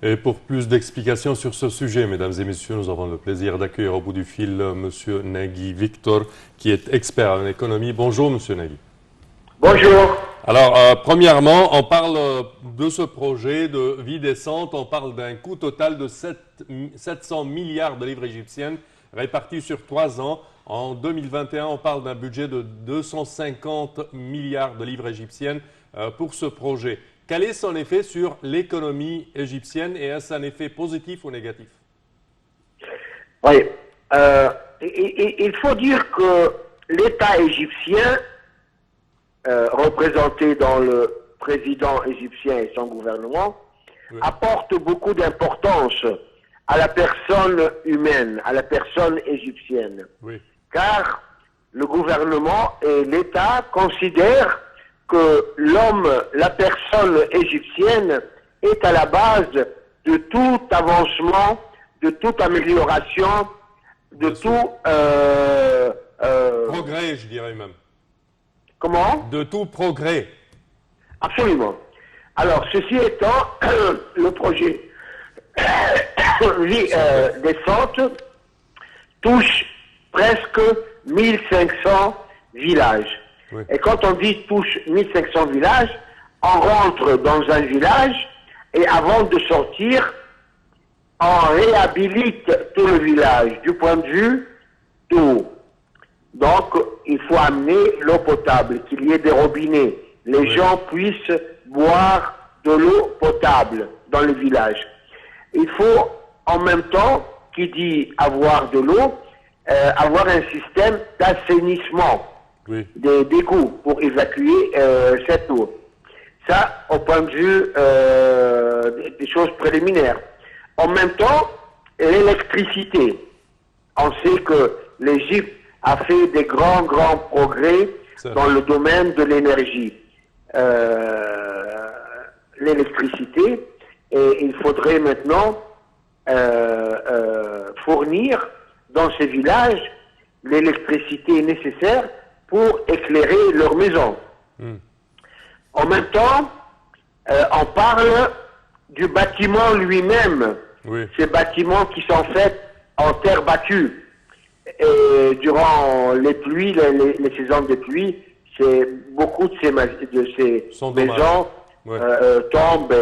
Et pour plus d'explications sur ce sujet, mesdames et messieurs, nous avons le plaisir d'accueillir au bout du fil Monsieur Nagui Victor, qui est expert en économie. Bonjour, Monsieur Nagui. Bonjour. Alors, premièrement, on parle de ce projet de vie décente. On parle d'un coût total de 700 milliards de livres égyptiennes répartis sur 3 ans. En 2021, on parle d'un budget de 250 milliards de livres égyptiennes pour ce projet. Quel est son effet sur l'économie égyptienne et est-ce un effet positif ou négatif? Oui. Il faut dire que l'État égyptien, représenté dans le président égyptien et son gouvernement, Oui. apporte beaucoup d'importance à la personne humaine, à la personne égyptienne. Oui. Car le gouvernement et l'État considèrent que l'homme, la personne égyptienne, est à la base de tout avancement, de toute amélioration, de tout... Progrès, je dirais même. Comment? De tout progrès. Absolument. Alors, ceci étant, le projet Vie décente touche presque 1500 villages. Oui. Et quand on dit touche 1500 villages, on rentre dans un village et avant de sortir, on réhabilite tout le village du point de vue d'eau. Donc, il faut amener l'eau potable, qu'il y ait des robinets. Les Oui. gens puissent boire de l'eau potable dans le village. Il faut, en même temps, qui dit avoir de l'eau, avoir un système d'assainissement Oui. des égouts pour évacuer cette eau. Ça, au point de vue des choses préliminaires. En même temps, l'électricité. On sait que l'Égypte a fait des grands progrès dans le domaine de l'énergie. L'électricité, et il faudrait maintenant fournir dans ces villages l'électricité nécessaire pour éclairer leurs maisons. En même temps, on parle du bâtiment lui-même. Oui. Ces bâtiments qui sont faits en terre battue. Et durant les pluies, les saisons de pluie, beaucoup de ces maisons Ouais. tombent.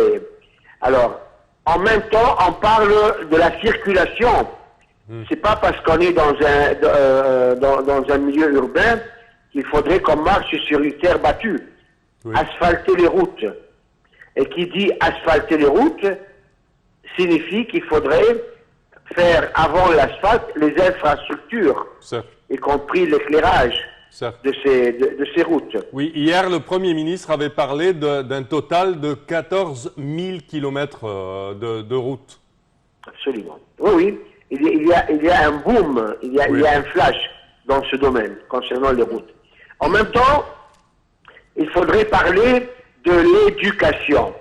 Alors, en même temps, on parle de la circulation. C'est pas parce qu'on est dans un milieu urbain qu'il faudrait qu'on marche sur une terre battue. Oui. Asphalter les routes. Et qui dit asphalter les routes signifie qu'il faudrait faire avant l'asphalte les infrastructures, Certes. y compris l'éclairage Certes. de ces routes. Oui, hier, le Premier ministre avait parlé d'un total de 14 000 kilomètres de route. Absolument. Oui, oui. Il y a un boom, il y a un flash dans ce domaine concernant les routes. En même temps, il faudrait parler de l'éducation.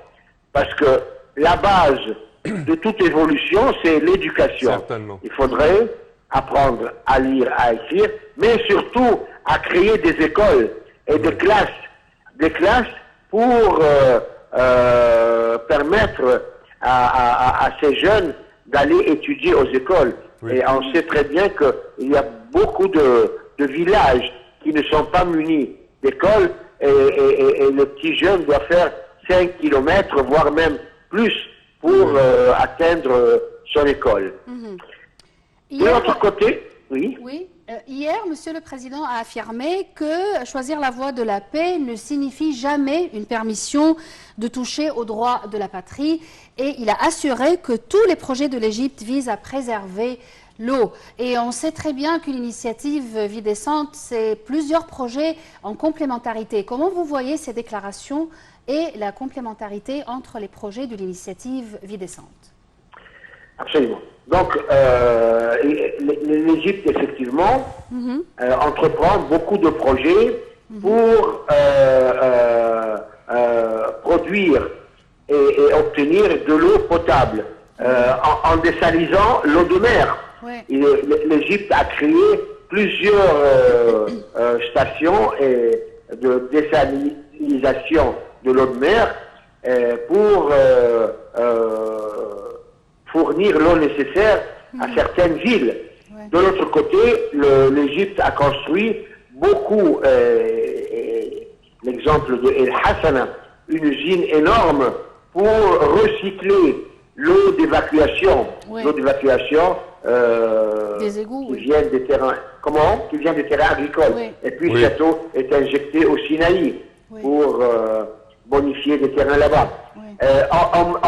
Parce que la base de toute évolution, c'est l'éducation. Certainement. Il faudrait apprendre à lire, à écrire, mais surtout à créer des écoles et des classes pour permettre à ces jeunes d'aller étudier aux écoles. Oui. Et on sait très bien qu'il y a beaucoup de villages qui ne sont pas munis d'écoles et le petit jeune doit faire 5 kilomètres, voire même plus, pour atteindre son école. De l'autre côté, oui. Oui. Hier, Monsieur le Président a affirmé que choisir la voie de la paix ne signifie jamais une permission de toucher aux droits de la patrie et il a assuré que tous les projets de l'Égypte visent à préserver l'eau. Et on sait très bien qu'une initiative Vie décente, c'est plusieurs projets en complémentarité. Comment vous voyez ces déclarations et la complémentarité entre les projets de l'initiative Vie décente? Absolument. Donc, l'Égypte, effectivement, entreprend beaucoup de projets pour produire et obtenir de l'eau potable en désalisant l'eau de mer. Ouais. L'Égypte a créé plusieurs stations de désalinisation de l'eau de mer pour fournir l'eau nécessaire à certaines villes. Ouais. De l'autre côté, l'Égypte a construit beaucoup, l'exemple de El Hassana, une usine énorme pour recycler l'eau d'évacuation. Oui. L'eau d'évacuation Des égouts, qui oui. vient des terrains. Comment? Qui vient des terrains agricoles. Oui. Et puis Oui. cette eau est injectée au Sinaï Oui. pour bonifier des terrains là-bas. Oui.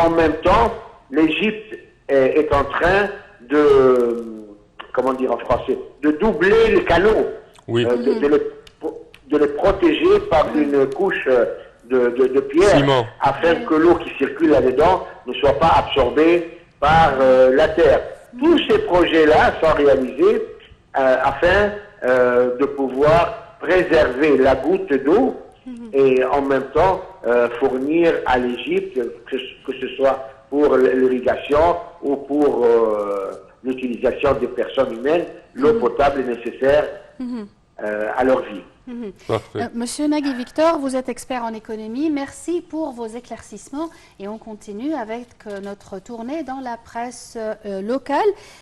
En même temps, l'Égypte est en train de, comment dire en français, de doubler les canaux, Oui. de les protéger par une couche de pierre, Ciment. afin que l'eau qui circule là-dedans ne soit pas absorbée par la terre. Tous ces projets-là sont réalisés afin de pouvoir préserver la goutte d'eau et en même temps fournir à l'Égypte, que ce soit pour l'irrigation ou pour l'utilisation des personnes humaines, l'eau potable nécessaire à leur vie. Parfait. Monsieur Nagui Victor, vous êtes expert en économie. Merci pour vos éclaircissements et on continue avec notre tournée dans la presse locale.